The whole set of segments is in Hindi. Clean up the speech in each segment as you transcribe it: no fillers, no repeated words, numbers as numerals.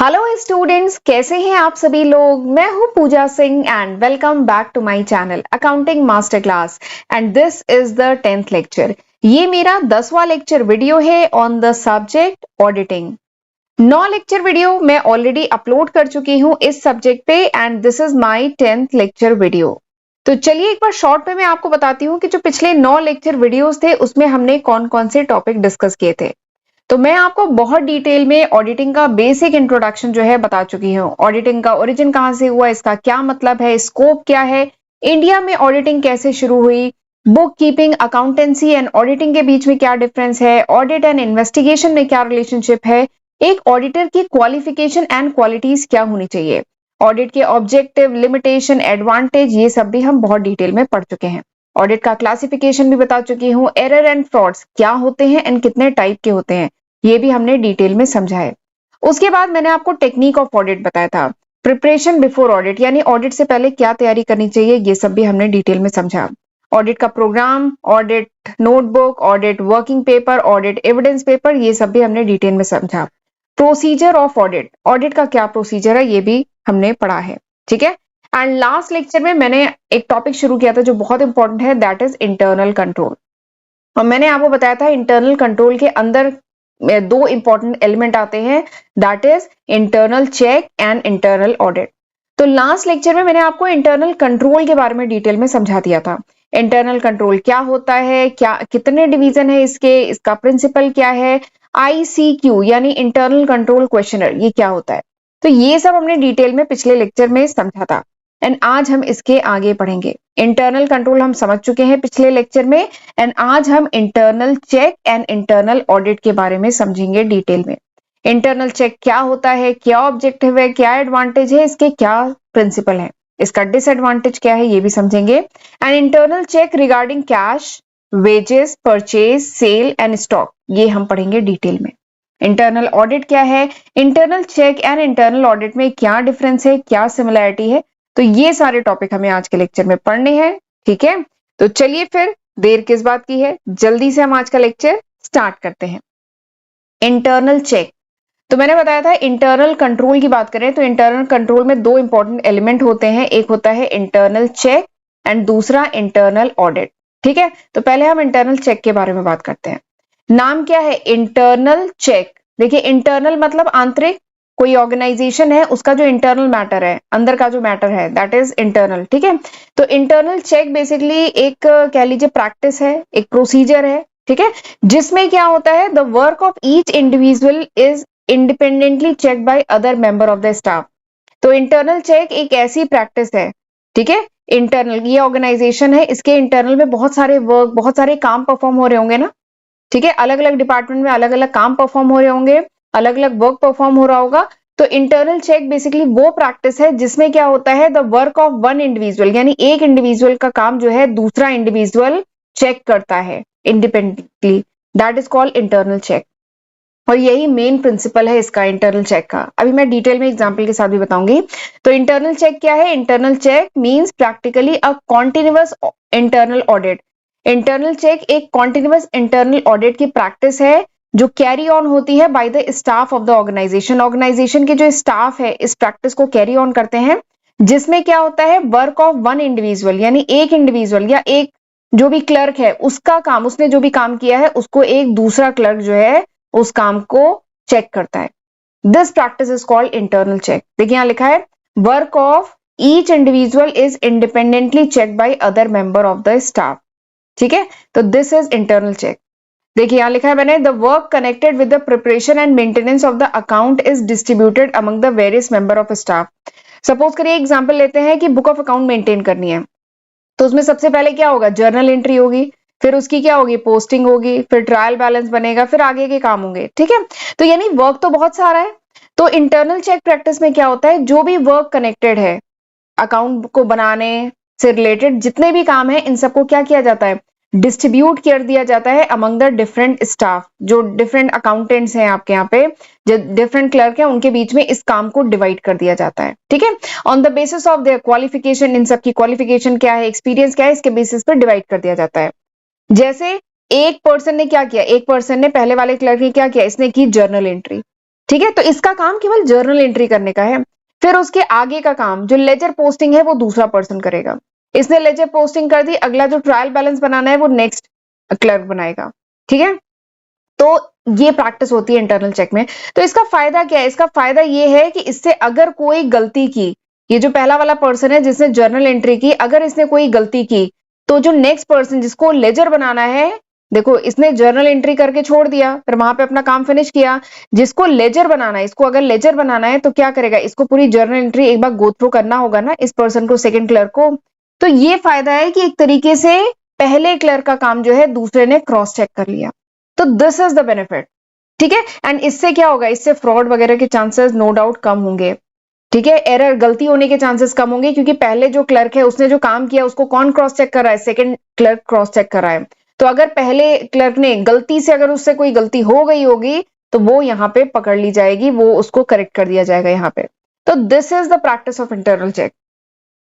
हेलो स्टूडेंट्स, कैसे हैं आप सभी लोग। मैं हूं Pooja Singh and welcome back to my channel accounting master class and this is the 10th lecture. ये मेरा 10वां लेक्चर वीडियो है on the subject auditing. 9 lecture video मैं ऑलरेडी अपलोड कर चुकी हूं इस सब्जेक्ट पे and this is my 10th lecture video. तो चलिए एक बार शॉर्ट में मैं आपको बताती हूँ कि जो पिछले 9 लेक्चर वीडियोस थे उसमें हमने कौन कौन से टॉपिक डिस्कस किए थे। तो मैं आपको बहुत डिटेल में ऑडिटिंग का बेसिक इंट्रोडक्शन जो है बता चुकी हूँ। ऑडिटिंग का ओरिजिन कहाँ से हुआ, इसका क्या मतलब है, स्कोप क्या है, इंडिया में ऑडिटिंग कैसे शुरू हुई, book keeping, accountancy and auditing के बीच में क्या डिफरेंस है, ऑडिट एंड इन्वेस्टिगेशन में क्या रिलेशनशिप है, एक ऑडिटर की क्वालिफिकेशन एंड क्वालिटीज क्या होनी चाहिए, ऑडिट के ऑब्जेक्टिव, लिमिटेशन, एडवांटेज, ये सब भी हम बहुत डिटेल में पढ़ चुके हैं। ऑडिट का क्लासिफिकेशन भी बता चुकी हूँ। एरर एंड फ्रॉड्स क्या होते हैं एंड कितने टाइप के होते हैं ये भी हमने डिटेल में समझा है। उसके बाद मैंने आपको टेक्निक ऑफ ऑडिट बताया था, प्रिपरेशन बिफोर ऑडिट, यानी ऑडिट से पहले क्या तैयारी करनी चाहिए, ये सब भी हमने डिटेल में समझा। ऑडिट का program, audit notebook, audit working paper, audit evidence paper, ये सब भी हमने डिटेल में समझा। प्रोसीजर ऑफ ऑडिट, ऑडिट का क्या प्रोसीजर है ये भी हमने पढ़ा है। ठीक है। एंड लास्ट लेक्चर में मैंने एक टॉपिक शुरू किया था जो बहुत इंपॉर्टेंट है, दैट इज इंटरनल कंट्रोल। और मैंने आपको बताया था इंटरनल कंट्रोल के अंदर दो इंपॉर्टेंट एलिमेंट आते हैं, that is internal check and internal audit. तो लास्ट लेक्चर में मैंने आपको इंटरनल कंट्रोल के बारे में डिटेल में समझा दिया था। इंटरनल कंट्रोल क्या होता है, क्या कितने डिवीजन है इसके, इसका प्रिंसिपल क्या है, ICQ यानी इंटरनल कंट्रोल क्वेश्चनर ये क्या होता है। तो ये सब हमने डिटेल में पिछले लेक्चर में समझा था एंड आज हम इसके आगे पढ़ेंगे। इंटरनल कंट्रोल हम समझ चुके हैं पिछले लेक्चर में एंड आज हम internal check and internal audit के बारे में समझेंगे डिटेल में। इंटरनल चेक क्या होता है, क्या ऑब्जेक्टिव है, क्या एडवांटेज है, इसके क्या प्रिंसिपल है, इसका डिसएडवांटेज क्या है, ये भी समझेंगे। And internal check regarding cash, wages, purchase, sale and stock, ये हम पढ़ेंगे डिटेल में। इंटरनल ऑडिट क्या है, internal check and internal audit में क्या डिफरेंस है, क्या सिमिलैरिटी है, तो ये सारे टॉपिक हमें आज के लेक्चर में पढ़ने हैं। ठीक है, तो चलिए फिर देर किस बात की है, जल्दी से हम आज का लेक्चर स्टार्ट करते हैं। इंटरनल चेक, तो मैंने बताया था इंटरनल कंट्रोल की बात करें तो इंटरनल कंट्रोल में दो इंपॉर्टेंट एलिमेंट होते हैं, एक होता है इंटरनल चेक एंड दूसरा इंटरनल ऑडिट। ठीक है, तो पहले हम इंटरनल चेक के बारे में बात करते हैं। नाम क्या है, इंटरनल चेक। देखिए इंटरनल मतलब आंतरिक, कोई ऑर्गेनाइजेशन है उसका जो इंटरनल मैटर है, अंदर का जो मैटर है, दैट इज इंटरनल। ठीक है, तो इंटरनल चेक बेसिकली एक कह लीजिए प्रैक्टिस है, एक प्रोसीजर है। ठीक है, जिसमें क्या होता है, the work of each individual is independently check by other member of the staff. तो इंटरनल चेक एक ऐसी प्रैक्टिस है, ठीक है, इंटरनल, ये ऑर्गेनाइजेशन है, इसके इंटरनल में बहुत सारे वर्क, बहुत सारे काम परफॉर्म हो रहे होंगे ना। ठीक है, अलग अलग डिपार्टमेंट में अलग अलग काम परफॉर्म हो रहे होंगे, अलग अलग वर्क परफॉर्म हो रहा होगा। तो इंटरनल चेक बेसिकली वो प्रैक्टिस है जिसमें क्या होता है, the work of one individual, यानी एक इंडिविजुअल का काम जो है दूसरा इंडिविजुअल चेक करता है independently, that is called internal check. और यही मेन प्रिंसिपल है इसका, इंटरनल चेक का। अभी मैं डिटेल में एग्जांपल के साथ भी बताऊंगी। तो इंटरनल चेक क्या है, internal check means practically a continuous internal audit. Internal check एक कॉन्टिन्यूअस इंटरनल ऑडिट की प्रैक्टिस है जो कैरी ऑन होती है by the staff of the organisation. Organisation के जो स्टाफ है इस प्रैक्टिस को कैरी ऑन करते हैं, जिसमें क्या होता है, वर्क ऑफ वन इंडिविजुअल, यानी एक इंडिविजुअल या एक जो भी क्लर्क है उसका काम, उसने जो भी काम किया है उसको एक दूसरा क्लर्क जो है उस काम को चेक करता है। This practice is called internal check. देखिए यहां लिखा है, work of each individual is independently check by other member of the staff. ठीक है, तो दिस इज इंटरनल चेक। देखिए यहां लिखा है मैंने, the work connected with the preparation and maintenance of the account is distributed among the various member of staff. Suppose करिए एग्जांपल लेते हैं कि बुक ऑफ अकाउंट मेंटेन करनी है, तो उसमें सबसे पहले क्या होगा, जर्नल एंट्री होगी, फिर उसकी क्या होगी, पोस्टिंग होगी, फिर ट्रायल बैलेंस बनेगा, फिर आगे के काम होंगे। ठीक है, तो यानी वर्क तो बहुत सारा है। तो इंटरनल चेक प्रैक्टिस में क्या होता है, जो भी वर्क कनेक्टेड है अकाउंट को बनाने से रिलेटेड, जितने भी काम है इन सबको क्या किया जाता है, डिस्ट्रीब्यूट कर दिया जाता है अमंग द डिफरेंट स्टाफ। जो डिफरेंट अकाउंटेंट्स हैं आपके यहाँ पे, जो डिफरेंट क्लर्क हैं, उनके बीच में इस काम को डिवाइड कर दिया जाता है। ठीक है, on the basis of their qualification, इन सब की क्वालिफिकेशन क्या है, एक्सपीरियंस क्या है, इसके बेसिस पर डिवाइड कर दिया जाता है। जैसे एक पर्सन ने क्या किया, एक पर्सन ने, पहले वाले क्लर्क ने क्या किया, इसने की जर्नल एंट्री। ठीक है, तो इसका काम केवल जर्नल एंट्री करने का है। फिर उसके आगे का काम जो लेजर पोस्टिंग है वो दूसरा पर्सन करेगा। इसने लेजर पोस्टिंग कर दी, अगला जो ट्रायल बैलेंस बनाना है वो नेक्स्ट क्लर्क बनाएगा। ठीक है, तो ये प्रैक्टिस होती है इंटरनल चेक में। तो इसका फायदा क्या है? इसका फायदा ये है कि इससे अगर कोई गलती की, ये जो पहला वाला पर्सन है जिसने जर्नल एंट्री की, अगर इसने कोई गलती की तो जो नेक्स्ट पर्सन जिसको लेजर बनाना है, देखो इसने जर्नल एंट्री करके छोड़ दिया, फिर वहां पे अपना काम फिनिश किया। जिसको लेजर बनाना है, इसको अगर लेजर बनाना है तो क्या करेगा? इसको पूरी जर्नल एंट्री एक बार गो थ्रू करना होगा ना, इस पर्सन को, सेकंड क्लर्क को। तो ये फायदा है कि एक तरीके से पहले क्लर्क का काम जो है दूसरे ने क्रॉस चेक कर लिया। तो दिस इज द बेनिफिट। ठीक है, एंड इससे क्या होगा? इससे फ्रॉड वगैरह के चांसेस नो डाउट कम होंगे। ठीक है, एरर, गलती होने के चांसेस कम होंगे, क्योंकि पहले जो क्लर्क है उसने जो काम किया उसको कौन क्रॉस चेक कर रहा है? सेकंड क्लर्क क्रॉस चेक कर रहा है। तो अगर पहले क्लर्क ने गलती से, अगर उससे कोई गलती हो गई होगी तो वो यहाँ पे पकड़ ली जाएगी, वो उसको करेक्ट कर दिया जाएगा यहाँ पे। तो this is the practice of internal check.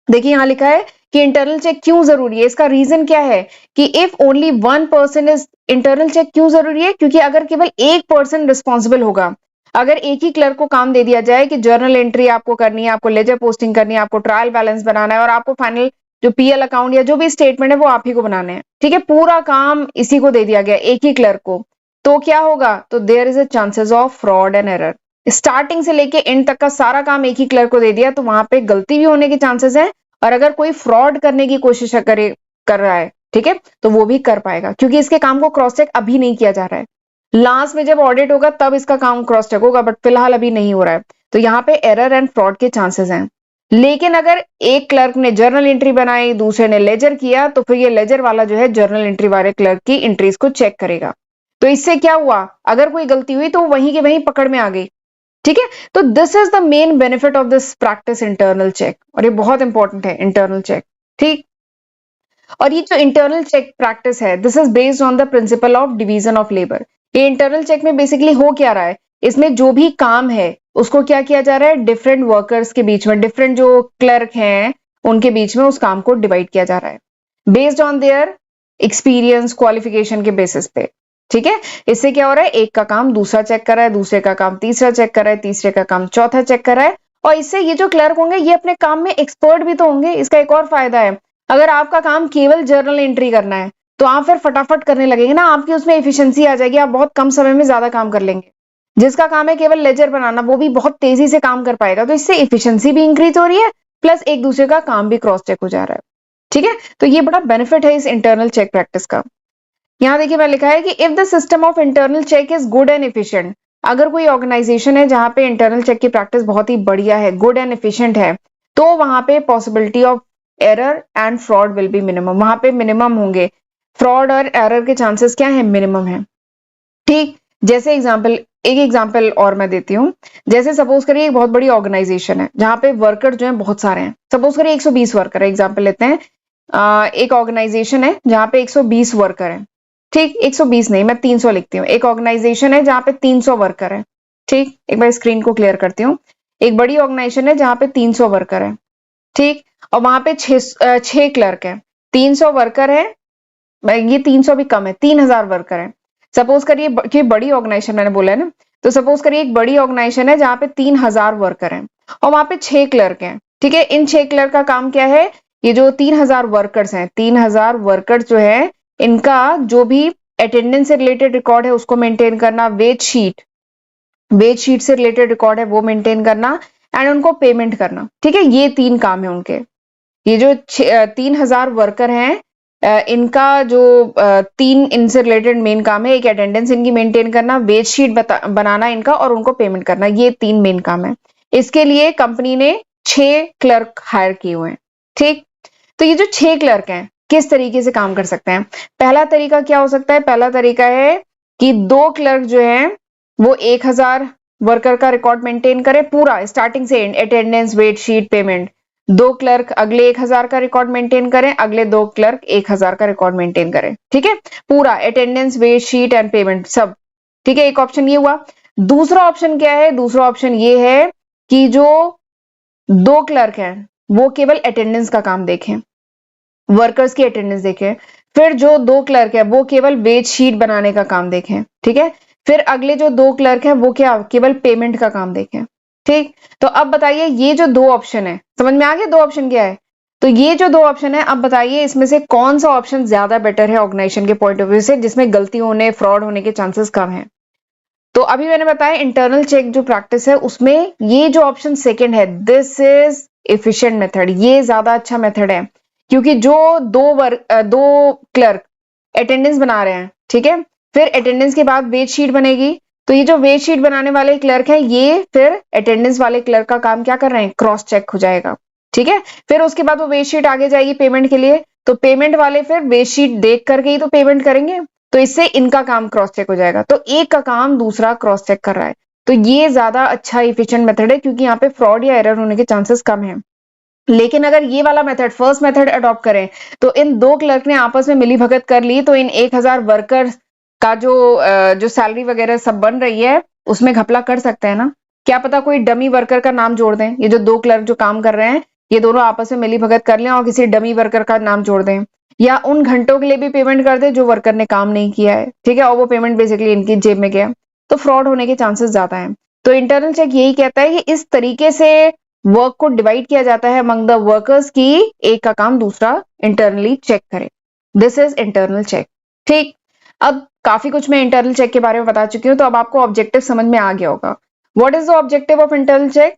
देखिए यहां लिखा है कि इंटरनल चेक क्यों जरूरी है। इसका रीजन क्या है कि if only one person is, internal check क्यों जरूरी है? क्योंकि अगर केवल एक पर्सन रिस्पॉन्सिबल होगा, अगर एक ही क्लर्क को काम दे दिया जाए कि जर्नल एंट्री आपको करनी है, आपको लेजर पोस्टिंग करनी है, आपको ट्रायल बैलेंस बनाना है और आपको फाइनल जो पीएल अकाउंट या जो भी स्टेटमेंट है वो आप ही को बनाने हैं, ठीक है, पूरा काम इसी को दे दिया गया, एक ही क्लर्क को, तो क्या होगा? तो there is a chances of fraud and error. Starting से लेके एंड तक का सारा काम एक ही क्लर्क को दे दिया तो वहां पे गलती भी होने के चांसेस है, और अगर कोई फ्रॉड करने की कोशिश कर रहा है, ठीक है, तो वो भी कर पाएगा, क्योंकि इसके काम को क्रॉस चेक अभी नहीं किया जा रहा है। लास्ट में जब ऑडिट होगा तब इसका काम क्रॉस चेक होगा, बट फिलहाल अभी नहीं हो रहा है। तो यहाँ पे एरर एंड फ्रॉड के चांसेस हैं। लेकिन अगर एक क्लर्क ने जर्नल एंट्री बनाई, दूसरे ने लेजर किया, तो फिर ये लेजर वाला जो है जर्नल एंट्री वाले क्लर्क की एंट्रीज को चेक करेगा। तो इससे क्या हुआ? अगर कोई गलती हुई तो वहीं के वहीं पकड़ में आ गई। ठीक है, तो this is the main benefit of this practice internal check, और ये बहुत इंपॉर्टेंट है इंटरनल चेक। ठीक, और ये जो इंटरनल चेक प्रैक्टिस है, this is based on the principle of division of labour. ये इंटरनल चेक में बेसिकली हो क्या रहा है? इसमें जो भी काम है उसको क्या किया जा रहा है? डिफरेंट वर्कर्स के बीच में, डिफरेंट जो क्लर्क हैं उनके बीच में उस काम को डिवाइड किया जा रहा है based on their experience, qualification के बेसिस पे। ठीक है, इससे क्या हो रहा है? एक का काम दूसरा चेक कर रहा है, दूसरे का काम तीसरा चेक कर रहा है, तीसरे का काम चौथा चेक कर रहा है, और इससे ये जो क्लर्क होंगे ये अपने काम में एक्सपर्ट भी तो होंगे। इसका एक और फायदा है, अगर आपका काम केवल जर्नल एंट्री करना है तो आप फिर फटाफट करने लगेंगे ना, आपकी उसमें एफिशिएंसी आ जाएगी, आप बहुत कम समय में ज्यादा काम कर लेंगे। जिसका काम है केवल लेजर बनाना, वो भी बहुत तेजी से काम कर पाएगा, तो इससे एफिशिएंसी भी इंक्रीज हो रही है, प्लस एक दूसरे का काम भी क्रॉस चेक हो जा रहा है। ठीक है, तो ये बड़ा बेनिफिट है इस इंटरनल चेक प्रैक्टिस का। यहाँ देखिए मैं लिखा है कि if the system of internal check is good and efficient, अगर कोई ऑर्गेनाइजेशन है जहां पे इंटरनल चेक की प्रैक्टिस बहुत ही बढ़िया है, गुड एंड एफिशिएंट है, तो वहां पे possibility of error and fraud will be minimum, वहां पे मिनिमम होंगे, फ्रॉड और एरर के चांसेस क्या है? मिनिमम है। ठीक, जैसे एक एग्जाम्पल और मैं देती हूँ। जैसे सपोज करिए एक बहुत बड़ी ऑर्गेनाइजेशन है जहां पे वर्कर जो है बहुत सारे हैं, सपोज करिए 120 वर्कर है, एग्जाम्पल लेते हैं। एक ऑर्गेनाइजेशन है जहां पे 120 वर्कर है। ठीक, 120 नहीं, मैं 300 लिखती हूँ। एक ऑर्गेनाइजेशन है जहां पे 300 वर्कर है। ठीक, एक बार स्क्रीन को क्लियर करती हूँ। एक बड़ी ऑर्गेनाइजेशन है जहां पे 300 वर्कर है। ठीक, और वहां पे 6 क्लर्क है। 300 वर्कर है, ये 300 भी कम है, 3000 वर्कर है। सपोज करिए कि बड़ी ऑर्गेनाइजेशन मैंने बोला है ना, तो सपोज करिए एक बड़ी ऑर्गेनाइजेशन है जहां पे 3000 वर्कर हैं और वहां पे 6 क्लर्क हैं। ठीक है, इन 6 क्लर्क का काम क्या है? ये जो 3000 वर्कर्स हैं, 3000 वर्कर्स जो है इनका जो भी अटेंडेंस से रिलेटेड रिकॉर्ड है उसको मेंटेन करना, वेज शीट से रिलेटेड रिकॉर्ड है वो मेंटेन करना, एंड उनको पेमेंट करना। ठीक है, ये 3 काम है उनके। ये जो 3000 वर्कर हैं, इनका जो 3 इनसे रिलेटेड मेन काम है, एक अटेंडेंस इनकी मेंटेन करना, वेज शीट बनाना इनका, और उनको पेमेंट करना, ये 3 मेन काम है। इसके लिए कंपनी ने 6 क्लर्क हायर किए हुए हैं। ठीक, तो ये जो 6 क्लर्क हैं किस तरीके से काम कर सकते हैं? पहला तरीका क्या हो सकता है? पहला तरीका है कि 2 क्लर्क जो हैं वो 1000 वर्कर का रिकॉर्ड मेंटेन करें, पूरा स्टार्टिंग से end, attendance, wage sheet, payment. 2 clerk अगले 1000 का रिकॉर्ड मेंटेन करें, अगले 2 क्लर्क 1000 का रिकॉर्ड मेंटेन करें। ठीक है, पूरा attendance, wage sheet and payment सब। ठीक है, एक ऑप्शन ये हुआ। दूसरा ऑप्शन क्या है? दूसरा ऑप्शन ये है कि जो 2 क्लर्क हैं वो केवल अटेंडेंस का काम देखें, वर्कर्स की अटेंडेंस देखें। फिर जो 2 क्लर्क है वो केवल वेज शीट बनाने का काम देखें। ठीक है, फिर अगले जो 2 क्लर्क हैं वो क्या केवल पेमेंट का काम देखें। ठीक, तो अब बताइए ये जो 2 ऑप्शन है, समझ में आ गया 2 ऑप्शन क्या है? तो ये जो 2 ऑप्शन है, अब बताइए इसमें से कौन सा ऑप्शन ज्यादा बेटर है ऑर्गेनाइजेशन के पॉइंट ऑफ व्यू से, जिसमें गलती होने, फ्रॉड होने के चांसेस कम है। तो अभी मैंने बताया इंटरनल चेक जो प्रैक्टिस है उसमें ये जो ऑप्शन सेकंड है, दिस इज एफिशिएंट मेथड, ये ज्यादा अच्छा मेथड है, क्योंकि जो दो क्लर्क अटेंडेंस बना रहे हैं, ठीक है, फिर अटेंडेंस के बाद वेट शीट बनेगी, तो ये जो वेट शीट बनाने वाले क्लर्क हैं ये फिर अटेंडेंस वाले क्लर्क का काम क्या कर रहे हैं, क्रॉस चेक हो जाएगा। ठीक है, फिर उसके बाद वो वेट शीट आगे जाएगी पेमेंट के लिए, तो पेमेंट वाले फिर वेट शीट देख करके ही तो पेमेंट करेंगे, तो इससे इनका काम क्रॉस चेक हो जाएगा, तो एक का काम दूसरा क्रॉस चेक कर रहा है, तो ये ज्यादा अच्छा इफिशिएंट मेथड है, क्योंकि यहाँ पे फ्रॉड या एरर होने के चांसेस कम है। लेकिन अगर ये वाला मेथड, फर्स्ट मेथड अडॉप्ट करें, तो इन 2 क्लर्क ने आपस में मिली भगत कर ली, तो इन 1000 वर्कर्स का जो सैलरी वगैरह सब बन रही है उसमें घपला कर सकते हैं ना। क्या पता कोई डमी वर्कर का नाम जोड़ दें, ये जो 2 क्लर्क जो काम कर रहे हैं ये दोनों आपस में मिली भगत कर लें और किसी डमी वर्कर का नाम जोड़ दें, या उन घंटों के लिए भी पेमेंट कर दे जो वर्कर ने काम नहीं किया है, ठीक है, और वो पेमेंट बेसिकली इनकी जेब में गया, तो फ्रॉड होने के चांसेस ज्यादा हैं। तो इंटरनल चेक यही कहता है कि इस तरीके से वर्क को डिवाइड किया जाता है अमंग द वर्कर्स की एक का काम दूसरा इंटरनली चेक करे, दिस इज इंटरनल चेक। ठीक, अब काफी कुछ मैं इंटरनल चेक के बारे में बता चुकी हूँ, तो अब आपको ऑब्जेक्टिव समझ में आ गया होगा। What is the objective of internal check?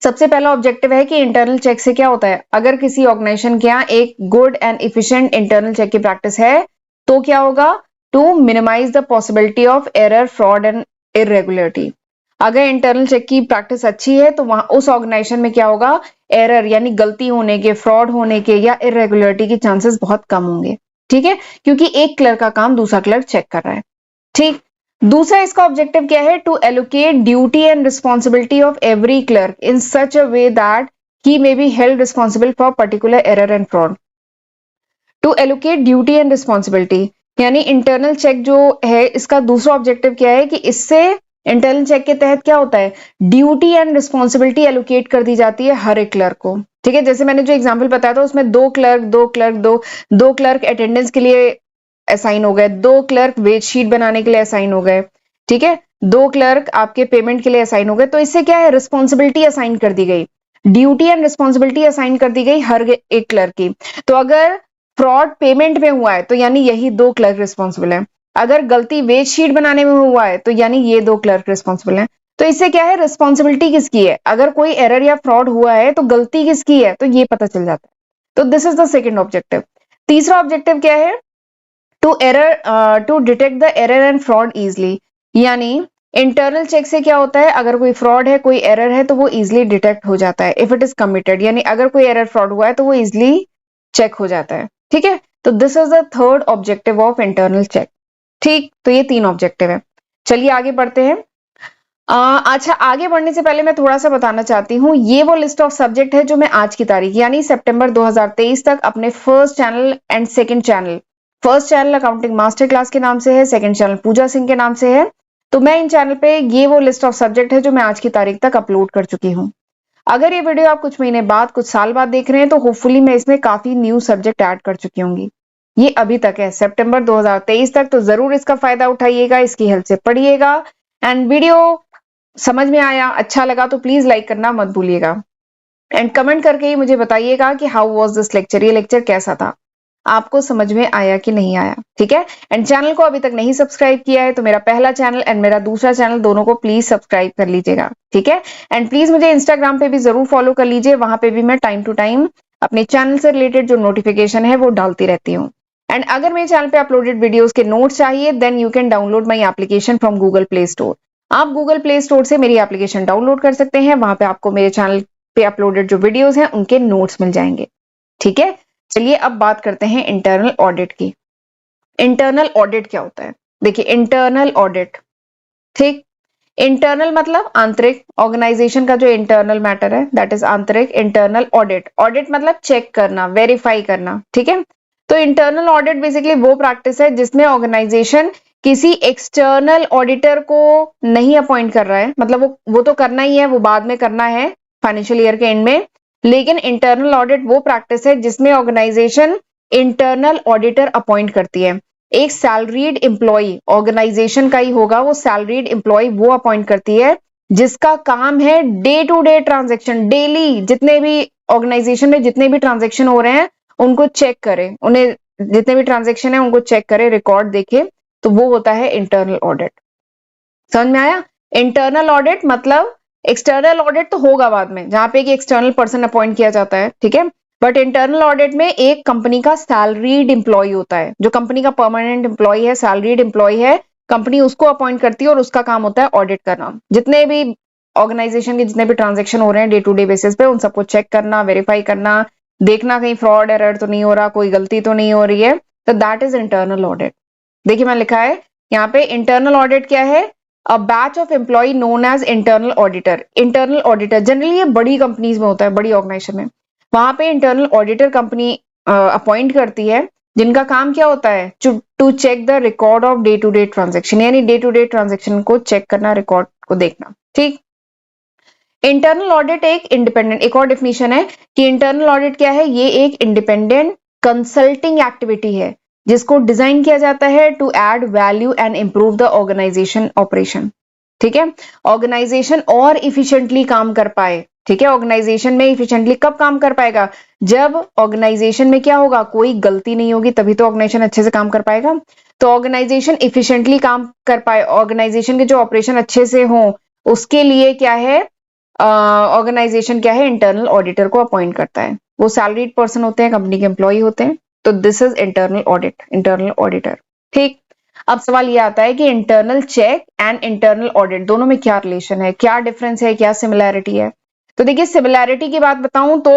सबसे पहला ऑब्जेक्टिव है कि इंटरनल चेक से क्या होता है, अगर किसी ऑर्गेनाइजेशन के यहाँ एक good and efficient internal check की प्रैक्टिस है तो क्या होगा, to minimise the possibility of error, fraud and irregularity. अगर इंटरनल चेक की प्रैक्टिस अच्छी है तो वहां उस ऑर्गेनाइजेशन में क्या होगा, एरर यानी गलती होने के, फ्रॉड होने के या इरेगुलरिटी के चांसेस बहुत कम होंगे। ठीक है, क्योंकि एक क्लर्क का काम दूसरा क्लर्क चेक कर रहा है। ठीक, दूसरा इसका ऑब्जेक्टिव क्या है, to allocate duty and responsibility of every clerk in such a way that he may be held responsible for particular error and fraud. To allocate duty and responsibility यानी इंटरनल चेक जो है इसका दूसरा ऑब्जेक्टिव क्या है कि इससे इंटरनल चेक के तहत क्या होता है, ड्यूटी एंड रिस्पॉन्सिबिलिटी एलोकेट कर दी जाती है हर एक क्लर्क को। ठीक है, जैसे मैंने जो एग्जांपल बताया था उसमें दो क्लर्क अटेंडेंस के लिए असाइन हो गए, 2 क्लर्क वेट शीट बनाने के लिए असाइन हो गए, ठीक है, 2 क्लर्क आपके पेमेंट के लिए असाइन हो गए, तो इससे क्या है, रिस्पॉन्सिबिलिटी असाइन कर दी गई, ड्यूटी एंड रिस्पॉन्सिबिलिटी असाइन कर दी गई हर एक क्लर्क की। तो अगर फ्रॉड पेमेंट में हुआ है तो यानी यही 2 क्लर्क रिस्पॉन्सिबल है, अगर गलती वेट शीट बनाने में हुआ है तो यानी ये 2 क्लर्क रिस्पॉन्सिबल है। तो इससे क्या है, रिस्पॉन्सिबिलिटी किसकी है, अगर कोई एरर या फ्रॉड हुआ है तो गलती किसकी है, तो ये पता चल जाता है। तो this is the second objective. तीसरा ऑब्जेक्टिव क्या है, to detect the error and fraud easily, यानी इंटरनल चेक से क्या होता है, अगर कोई फ्रॉड है, कोई एरर है तो वो इजिली डिटेक्ट हो जाता है, इफ इट इज कमिटेड, यानी अगर कोई एरर फ्रॉड हुआ है तो वो इजिली चेक हो जाता है। ठीक है, तो this is the third objective of internal check. ठीक, तो ये 3 ऑब्जेक्टिव है। चलिए आगे बढ़ते हैं। अच्छा, आगे बढ़ने से पहले मैं थोड़ा सा बताना चाहती हूँ, ये वो लिस्ट ऑफ सब्जेक्ट है जो मैं आज की तारीख यानी सितंबर 2023 तक अपने first channel and second channel, first channel accounting master class के नाम से है, सेकंड चैनल पूजा सिंह के नाम से है, तो मैं इन चैनल पे ये वो लिस्ट ऑफ सब्जेक्ट है जो मैं आज की तारीख तक अपलोड कर चुकी हूँ। अगर ये वीडियो आप कुछ महीने बाद, कुछ साल बाद देख रहे हैं तो होपफुली मैं इसमें काफी न्यू सब्जेक्ट ऐड कर चुकी होंगी। ये अभी तक है सितंबर 2023 तक, तो जरूर इसका फायदा उठाइएगा, इसकी हेल्प से पढ़िएगा, एंड वीडियो समझ में आया, अच्छा लगा तो प्लीज लाइक करना मत भूलिएगा, एंड कमेंट करके ही मुझे बताइएगा कि हाउ वाज दिस लेक्चर, ये लेक्चर कैसा था, आपको समझ में आया कि नहीं आया। ठीक है, एंड चैनल को अभी तक नहीं सब्सक्राइब किया है तो मेरा पहला चैनल एंड मेरा दूसरा चैनल दोनों को प्लीज सब्सक्राइब कर लीजिएगा। ठीक है, एंड प्लीज मुझे इंस्टाग्राम पे भी जरूर फॉलो कर लीजिए, वहां पे भी मैं टाइम टू टाइम अपने चैनल से रिलेटेड जो नोटिफिकेशन है वो डालती रहती हूँ। एंड अगर मेरे चैनल पे अपलोडेड वीडियोस के नोट्स चाहिए then you can download my application from Google Play Store. आप गूगल प्ले स्टोर से मेरी एप्लीकेशन डाउनलोड कर सकते हैं, वहां पे आपको मेरे चैनल पे अपलोडेड जो वीडियोस हैं उनके नोट्स मिल जाएंगे। ठीक है, चलिए अब बात करते हैं इंटरनल ऑडिट की। इंटरनल ऑडिट क्या होता है, देखिए इंटरनल ऑडिट, ठीक, इंटरनल मतलब आंतरिक, ऑर्गेनाइजेशन का जो इंटरनल मैटर है दैट इज आंतरिक। इंटरनल ऑडिट, ऑडिट मतलब चेक करना, वेरीफाई करना। ठीक है, तो इंटरनल ऑडिट बेसिकली वो प्रैक्टिस है जिसमें ऑर्गेनाइजेशन किसी एक्सटर्नल ऑडिटर को नहीं अपॉइंट कर रहा है, मतलब वो तो करना ही है, वो बाद में करना है फाइनेंशियल ईयर के एंड में, लेकिन इंटरनल ऑडिट वो प्रैक्टिस है जिसमें ऑर्गेनाइजेशन इंटरनल ऑडिटर अपॉइंट करती है। एक सैलरीड एम्प्लॉय ऑर्गेनाइजेशन का ही होगा, वो सैलरीड एम्प्लॉय वो अपॉइंट करती है जिसका काम है day to day transaction, daily जितने भी ऑर्गेनाइजेशन में जितने भी ट्रांजेक्शन हो रहे हैं उनको चेक करे, उन्हें जितने भी ट्रांजेक्शन है उनको चेक करे, रिकॉर्ड देखे, तो वो होता है इंटरनल ऑडिट। समझ में आया? इंटरनल ऑडिट मतलब एक्सटर्नल ऑडिट तो होगा बाद में, जहां पे एक एक्सटर्नल पर्सन अपॉइंट किया जाता है, ठीक है, बट इंटरनल ऑडिट में एक कंपनी का सैलरीड एम्प्लॉय होता है, जो कंपनी का परमानेंट एम्प्लॉय है, सैलरीड एम्प्लॉय है, कंपनी उसको अपॉइंट करती है और उसका काम होता है ऑडिट करना, जितने भी ऑर्गेनाइजेशन के जितने भी ट्रांजेक्शन हो रहे हैं डे टू डे बेसिस पे उन सबको चेक करना, वेरीफाई करना, देखना कहीं फ्रॉड एरर तो नहीं हो रहा, कोई गलती तो नहीं हो रही है, तो दैट इज इंटरनल ऑडिट। देखिए मैं लिखा है यहाँ पे इंटरनल ऑडिट क्या है, a batch of employ known as internal auditor. Internal auditor generally ये बड़ी कंपनीज में होता है, बड़ी ऑर्गेनाइजेशन में, वहां पे इंटरनल ऑडिटर कंपनी अपॉइंट करती है, जिनका काम क्या होता है, to check the record of day to day transaction, यानी डे टू डे ट्रांजेक्शन को चेक करना, रिकॉर्ड को देखना, ठीक। इंटरनल ऑडिट एक इंडिपेंडेंट, एक और डेफिनेशन है कि इंटरनल ऑडिट क्या है, ये एक इंडिपेंडेंट कंसल्टिंग एक्टिविटी है जिसको डिजाइन किया जाता है to add value and improve the organisation operation, ठीक है, ऑर्गेनाइजेशन और इफिशिएंटली काम कर पाए, ठीक है, ऑर्गेनाइजेशन में इफिशिएंटली कब काम कर पाएगा, जब ऑर्गेनाइजेशन में क्या होगा, कोई गलती नहीं होगी, तभी तो ऑर्गेनाइजेशन अच्छे से काम कर पाएगा। तो ऑर्गेनाइजेशन इफिशिएंटली काम कर पाए, ऑर्गेनाइजेशन के जो ऑपरेशन अच्छे से हो, उसके लिए क्या है, ऑर्गेनाइजेशन क्या है, इंटरनल ऑडिटर को अपॉइंट करता है, वो सैलरीड पर्सन होते हैं, कंपनी के एम्प्लॉय होते हैं, तो this is internal audit, internal auditor, ठीक। अब सवाल ये आता है कि internal check and internal audit दोनों में क्या रिलेशन है, क्या डिफरेंस है, क्या सिमिलैरिटी है। तो देखिए सिमिलैरिटी की बात बताऊं तो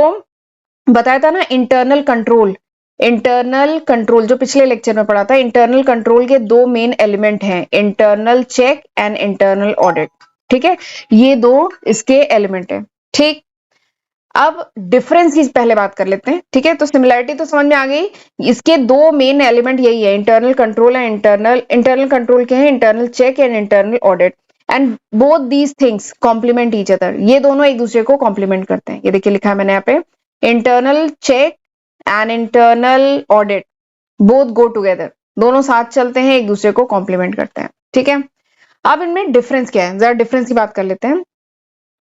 बताया था ना इंटरनल कंट्रोल, इंटरनल कंट्रोल जो पिछले लेक्चर में पढ़ा था, इंटरनल कंट्रोल के दो मेन एलिमेंट हैं, internal check and internal audit, ठीक है, ये दो इसके एलिमेंट है, ठीक। अब डिफरेंस की पहले बात कर लेते हैं, ठीक है, तो सिमिलैरिटी तो समझ में आ गई, इसके दो मेन एलिमेंट यही है, internal control and internal control के हैं internal check and internal audit, and both these things complement each other, ये दोनों एक दूसरे को कॉम्प्लीमेंट करते हैं, ये देखिए लिखा है मैंने यहाँ पे, internal check and internal audit both go together, दोनों साथ चलते हैं, एक दूसरे को कॉम्प्लीमेंट करते हैं, ठीक है। अब इनमें डिफरेंस क्या है, जरा डिफरेंस की बात कर लेते हैं।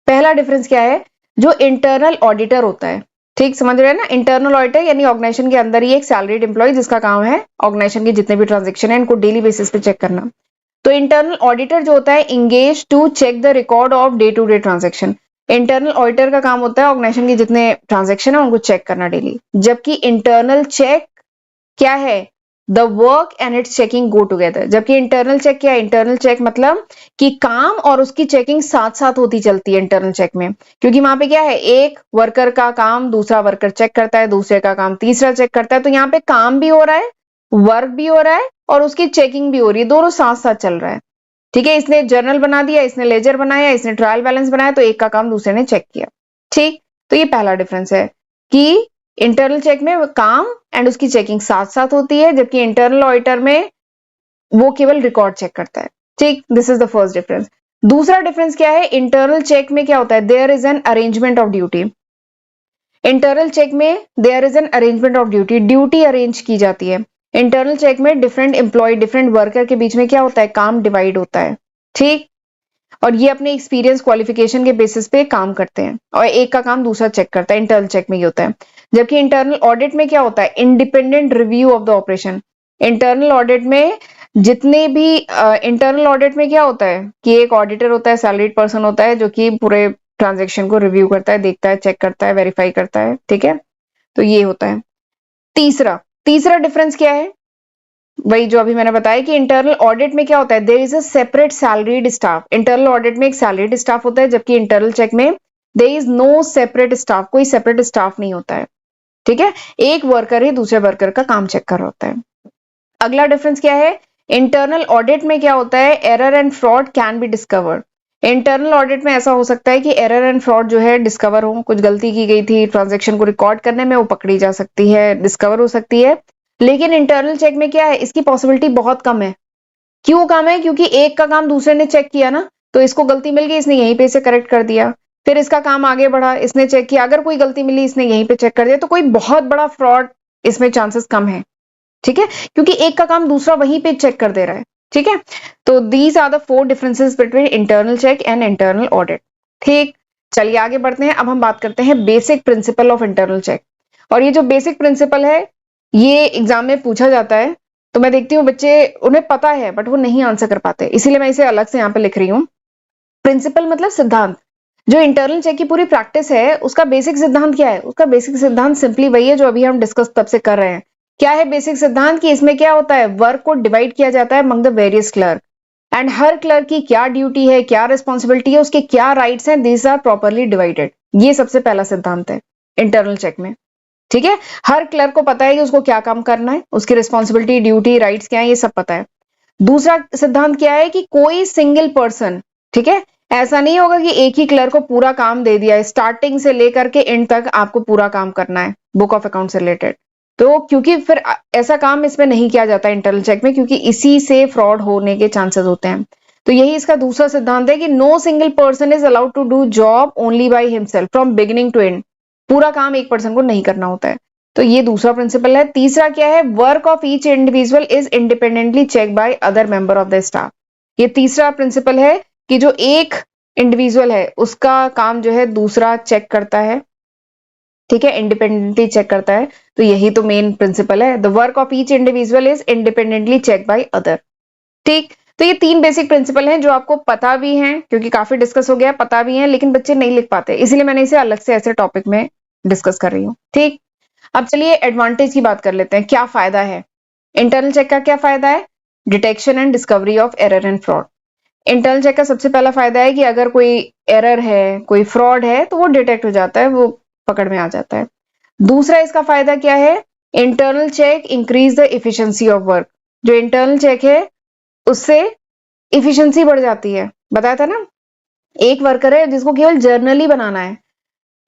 पहला डिफरेंस क्या है, जो इंटरनल ऑडिटर होता है, ठीक समझ रहे हैं ना, इंटरनल ऑडिटर यानी ऑर्गेनाइजेशन के अंदर ही एक सैलरीड एम्प्लॉय जिसका काम है ऑर्गेनाइजेशन के जितने भी ट्रांजेक्शन है इनको डेली बेसिस पे चेक करना। तो इंटरनल ऑडिटर जो होता है engage to check the record of day to day transaction, internal auditor का काम होता है ऑर्गेनाइजेशन के जितने ट्रांजेक्शन है उनको चेक करना डेली, जबकि इंटरनल चेक क्या है, the work and it's checking go together, जबकि इंटरनल चेक क्या है, इंटरनल चेक मतलब कि काम और उसकी चेकिंग साथ साथ होती चलती है इंटरनल चेक में, क्योंकि वहां पे क्या है, एक वर्कर का काम दूसरा वर्कर चेक करता है, दूसरे का काम तीसरा चेक करता है, तो यहाँ पे काम भी हो रहा है, वर्क भी हो रहा है और उसकी चेकिंग भी हो रही है, दोनों साथ साथ चल रहा है, ठीक है, इसने जर्नल बना दिया, इसने लेजर बनाया, इसने ट्रायल बैलेंस बनाया, तो एक का काम दूसरे ने चेक किया, ठीक। तो ये पहला डिफरेंस है कि इंटरनल चेक में काम एंड उसकी चेकिंग साथ साथ होती है, जबकि इंटरनल ऑडिटर में वो केवल रिकॉर्ड चेक करता है, ठीक, this is the first difference. दूसरा डिफरेंस क्या है, इंटरनल चेक में क्या होता है, there is an arrangement of duty, internal check में there is an arrangement of duty, duty arrange की जाती है, इंटरनल चेक में डिफरेंट एम्प्लॉय डिफरेंट वर्कर के बीच में क्या होता है, काम डिवाइड होता है, ठीक, और ये अपने एक्सपीरियंस क्वालिफिकेशन के बेसिस पे काम करते हैं और एक का काम दूसरा चेक करता है, इंटरनल चेक में ये होता है। जबकि इंटरनल ऑडिट में क्या होता है, independent review of the operation, internal audit में जितने भी इंटरनल ऑडिट में क्या होता है कि एक ऑडिटर होता है, सैलरीड पर्सन होता है जो कि पूरे ट्रांजेक्शन को रिव्यू करता है, देखता है, चेक करता है, वेरीफाई करता है, ठीक है, तो ये होता है। तीसरा तीसरा डिफरेंस क्या है, वही जो अभी मैंने बताया कि इंटरनल ऑडिट में क्या होता है, there is a separate salaried staff, internal audit में एक सैलरीड स्टाफ होता है, जबकि इंटरनल चेक में there is no separate staff, कोई सेपरेट स्टाफ नहीं होता है, ठीक है, एक वर्कर ही दूसरे वर्कर का काम चेक कर रहा होता है। अगला डिफरेंस क्या है, इंटरनल ऑडिट में क्या होता है, error and fraud can be discovered, internal audit में ऐसा हो सकता है कि एरर एंड फ्रॉड जो है डिस्कवर हो, कुछ गलती की गई थी ट्रांजेक्शन को रिकॉर्ड करने में, वो पकड़ी जा सकती है, डिस्कवर हो सकती है, लेकिन इंटरनल चेक में क्या है, इसकी पॉसिबिलिटी बहुत कम है। क्यों कम है, क्योंकि एक का काम दूसरे ने चेक किया ना, तो इसको गलती मिल गई, इसने यहीं पे इसे करेक्ट कर दिया, फिर इसका काम आगे बढ़ा, इसने चेक किया, अगर कोई गलती मिली इसने यहीं पे चेक कर दिया, तो कोई बहुत बड़ा फ्रॉड इसमें चांसेस कम है, ठीक है, क्योंकि एक का काम दूसरा वहीं पे चेक कर दे रहा है। ठीक है, तो these are the 4 differences between internal check and internal audit. ठीक, चलिए आगे बढ़ते हैं। अब हम बात करते हैं basic principle of internal check. और ये जो बेसिक प्रिंसिपल है ये एग्जाम में पूछा जाता है, तो मैं देखती हूँ बच्चे उन्हें पता है बट वो नहीं आंसर कर पाते, इसीलिए मैं इसे अलग से यहाँ पे लिख रही हूँ। प्रिंसिपल मतलब सिद्धांत। जो इंटरनल चेक की पूरी प्रैक्टिस है उसका बेसिक सिद्धांत क्या है? उसका बेसिक सिद्धांत सिंपली वही है जो अभी हम डिस्कस तब से कर रहे हैं। क्या है बेसिक सिद्धांत? कि इसमें क्या होता है, वर्क को डिवाइड किया जाता है among the various clerk, and her clerk की क्या ड्यूटी है, क्या रिस्पॉन्सिबिलिटी है, उसके क्या राइट्स हैं, दीज आर प्रॉपरली डिवाइडेड। ये सबसे पहला सिद्धांत है इंटरनल चेक में। ठीक है, हर क्लर्क को पता है कि उसको क्या काम करना है, उसकी रिस्पॉन्सिबिलिटी, ड्यूटी, राइट्स क्या है, ये सब पता है। दूसरा सिद्धांत क्या है कि कोई सिंगल पर्सन, ठीक है, ऐसा नहीं होगा कि एक ही क्लर्क को पूरा काम दे दिया है, स्टार्टिंग से लेकर के एंड तक आपको पूरा काम करना है बुक ऑफ अकाउंट से रिलेटेड। तो क्योंकि फिर ऐसा काम इसमें नहीं किया जाता इंटरनल चेक में, क्योंकि इसी से फ्रॉड होने के चांसेस होते हैं। तो यही इसका दूसरा सिद्धांत है कि no single person is allowed to do job only by himself from beginning to end. पूरा काम एक पर्सन को नहीं करना होता है। तो ये दूसरा प्रिंसिपल है। तीसरा क्या है? Work of each individual is independently check by other member of the staff. ये तीसरा प्रिंसिपल है कि जो एक इंडिविजुअल है उसका काम जो है दूसरा चेक करता है। ठीक है, इंडिपेंडेंटली चेक करता है। तो यही तो मेन प्रिंसिपल है, the work of each individual is independently check by other. ठीक, तो ये 3 बेसिक प्रिंसिपल हैं जो आपको पता भी हैं, क्योंकि काफी डिस्कस हो गया, पता भी है, लेकिन बच्चे नहीं लिख पाते, इसीलिए मैंने इसे अलग से ऐसे टॉपिक में डिस्कस कर रही हूँ। ठीक, अब चलिए एडवांटेज की बात कर लेते हैं। क्या फायदा है इंटरनल चेक का? क्या फायदा है? Detection and discovery of error and fraud. Internal check का सबसे पहला फायदा है कि अगर कोई एरर है, कोई फ्रॉड है, तो वो डिटेक्ट हो जाता है, वो पकड़ में आ जाता है। दूसरा इसका फायदा क्या है? Internal check increase the efficiency of work. जो इंटरनल चेक है उससे इफिशिएंसी बढ़ जाती है। बताया था ना, एक वर्कर है जिसको केवल जर्नल ही बनाना है,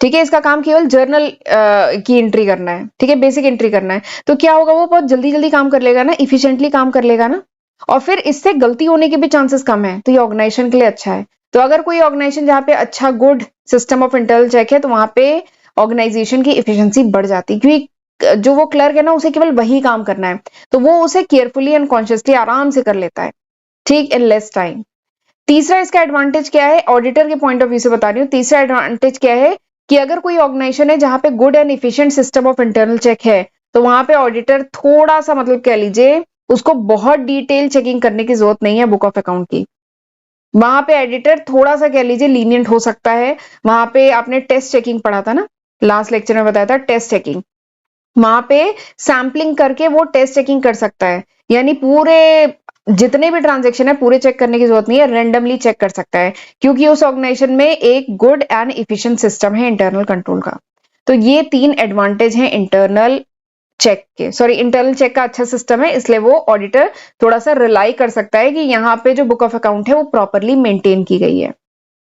ठीक है, इसका काम केवल जर्नल की एंट्री करना है, ठीक है, बेसिक एंट्री करना है। तो क्या होगा, वो बहुत जल्दी जल्दी काम कर लेगा ना, इफिशिएंटली काम कर लेगा ना, और फिर इससे गलती होने के भी चांसेस कम है। तो ये ऑर्गेनाइजेशन के लिए अच्छा है। तो अगर कोई ऑर्गेनाइजेशन जहाँ पे अच्छा good system of internal check है, तो वहां पे ऑर्गेनाइजेशन की इफिशियंसी बढ़ जाती है, क्योंकि जो वो क्लर्क है ना उसे केवल वही काम करना है, तो वो उसे केयरफुली एंड कॉन्शियसली आराम से कर लेता है, ठीक, इन लेस टाइम। तीसरा इसका एडवांटेज क्या है, ऑडिटर के पॉइंट ऑफ व्यू से बता रही हूँ। तीसरा एडवांटेज क्या है कि अगर कोई ऑर्गेनाइजेशन है जहां पे good and efficient system of internal check है, तो वहां पे ऑडिटर थोड़ा सा, मतलब कह लीजिए, उसको बहुत डिटेल चेकिंग करने की जरूरत नहीं है बुक ऑफ अकाउंट की। वहां पे एडिटर थोड़ा सा कह लीजिए लीनियंट हो सकता है। वहां पे आपने टेस्ट चेकिंग पढ़ा था ना, लास्ट लेक्चर में बताया था टेस्ट चेकिंग। वहां पे सैंपलिंग करके वो टेस्ट चेकिंग कर सकता है, यानी पूरे जितने भी ट्रांजेक्शन है पूरे चेक करने की जरूरत नहीं है, रेंडमली चेक कर सकता है, क्योंकि उस ऑर्गेनाइजेशन में एक गुड एंड इफिशिएंट सिस्टम है इंटरनल कंट्रोल का। तो ये 3 एडवांटेज हैं इंटरनल चेक के। सॉरी, इंटरनल चेक का अच्छा सिस्टम है, इसलिए वो ऑडिटर थोड़ा सा रिलाई कर सकता है कि यहाँ पे जो बुक ऑफ अकाउंट है वो प्रॉपरली मेंटेन की गई है।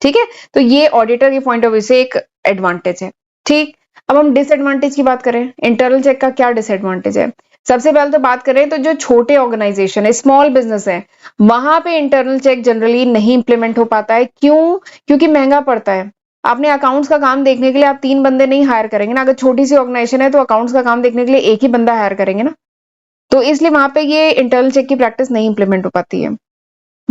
ठीक है, तो ये ऑडिटर के पॉइंट ऑफ व्यू से एक एडवांटेज है। ठीक, अब हम डिसएडवांटेज की बात करें, इंटरनल चेक का क्या डिसएडवांटेज है? सबसे पहले तो बात करें तो जो छोटे ऑर्गेनाइजेशन है, स्मॉल बिजनेस है, वहां पे इंटरनल चेक जनरली नहीं इंप्लीमेंट हो पाता है। क्यों? क्योंकि महंगा पड़ता है। आपने अकाउंट्स का काम देखने के लिए आप 3 बंदे नहीं हायर करेंगे ना, अगर छोटी सी ऑर्गेनाइजेशन है तो अकाउंट्स का काम देखने के लिए एक ही बंदा हायर करेंगे ना, तो इसलिए वहां पे ये इंटरनल चेक की प्रैक्टिस नहीं इंप्लीमेंट हो पाती है।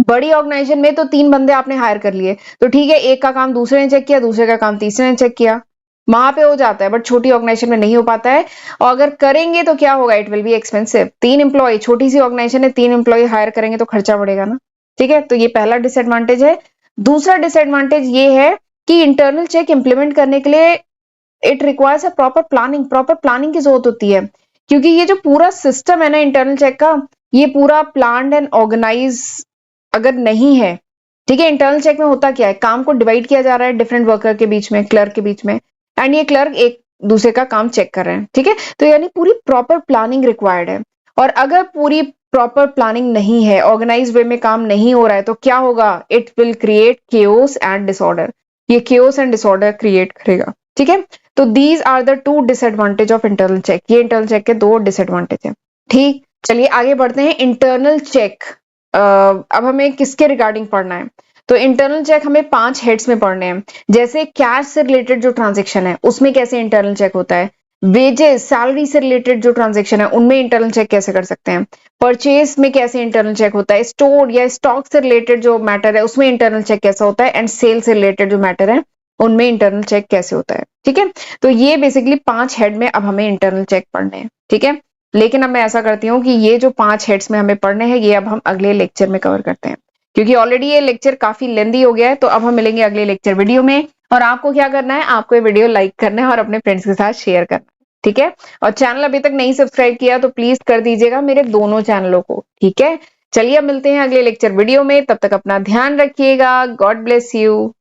बड़ी ऑर्गेनाइजेशन में तो 3 बंदे आपने हायर कर लिए, तो ठीक है, एक का काम दूसरे ने चेक किया, दूसरे का काम तीसरे ने चेक किया, वहां पे हो जाता है, बट छोटी ऑर्गेनाइजेशन में नहीं हो पाता है। और अगर करेंगे तो क्या होगा, it will be expensive. 3 employ, छोटी सी ऑर्गेनाइजेशन है, 3 एम्प्लॉय हायर करेंगे तो खर्चा बढ़ेगा ना। ठीक है, तो ये पहला डिसएडवांटेज है। दूसरा डिसएडवांटेज ये है कि इंटरनल चेक इंप्लीमेंट करने के लिए it requires a proper planning. Proper planning की जरूरत होती है, क्योंकि ये जो पूरा सिस्टम है ना इंटरनल चेक का, ये पूरा प्लान्ड एंड ऑर्गेनाइज अगर नहीं है, ठीक है, इंटरनल चेक में होता क्या है, काम को डिवाइड किया जा रहा है डिफरेंट वर्कर के बीच में, क्लर्क के बीच में, एंड ये क्लर्क एक दूसरे का काम चेक कर रहे हैं, ठीक है, तो यानी पूरी प्रॉपर प्लानिंग रिक्वायर्ड है। और अगर पूरी प्रॉपर प्लानिंग नहीं है, ऑर्गेनाइज वे में काम नहीं हो रहा है, तो क्या होगा, it will create chaos and disorder. ये केओस एंड डिसऑर्डर क्रिएट करेगा। ठीक है, तो these are the 2 disadvantage of internal check. ये इंटरनल चेक के 2 डिसएडवांटेज है। ठीक, चलिए आगे बढ़ते हैं। इंटरनल चेक अब हमें किसके रिगार्डिंग पढ़ना है? तो इंटरनल चेक हमें 5 हेड्स में पढ़ने हैं। जैसे कैश से रिलेटेड जो ट्रांजेक्शन है उसमें कैसे इंटरनल चेक होता है, वेजेस, सैलरी से रिलेटेड जो ट्रांजेक्शन है उनमें इंटरनल चेक कैसे कर सकते हैं, परचेज में कैसे इंटरनल चेक होता है, स्टोर या स्टॉक से रिलेटेड जो मैटर है उसमें इंटरनल चेक कैसा होता है, एंड सेल से रिलेटेड जो मैटर है उनमें इंटरनल चेक कैसे होता है। ठीक है, तो ये बेसिकली 5 हेड में अब हमें इंटरनल चेक पढ़ने हैं। ठीक है, लेकिन अब मैं ऐसा करती हूँ कि ये जो 5 हेड्स में हमें पढ़ने हैं ये अब हम अगले लेक्चर में कवर करते हैं, क्योंकि ऑलरेडी ये लेक्चर काफी लेंदी हो गया है। तो अब हम मिलेंगे अगले लेक्चर वीडियो में, और आपको क्या करना है, आपको ये वीडियो लाइक करना है और अपने फ्रेंड्स के साथ शेयर करना है। ठीक है, और चैनल अभी तक नहीं सब्सक्राइब किया तो प्लीज कर दीजिएगा मेरे दोनों चैनलों को। ठीक है, चलिए अब मिलते हैं अगले लेक्चर वीडियो में, तब तक अपना ध्यान रखिएगा। God bless you.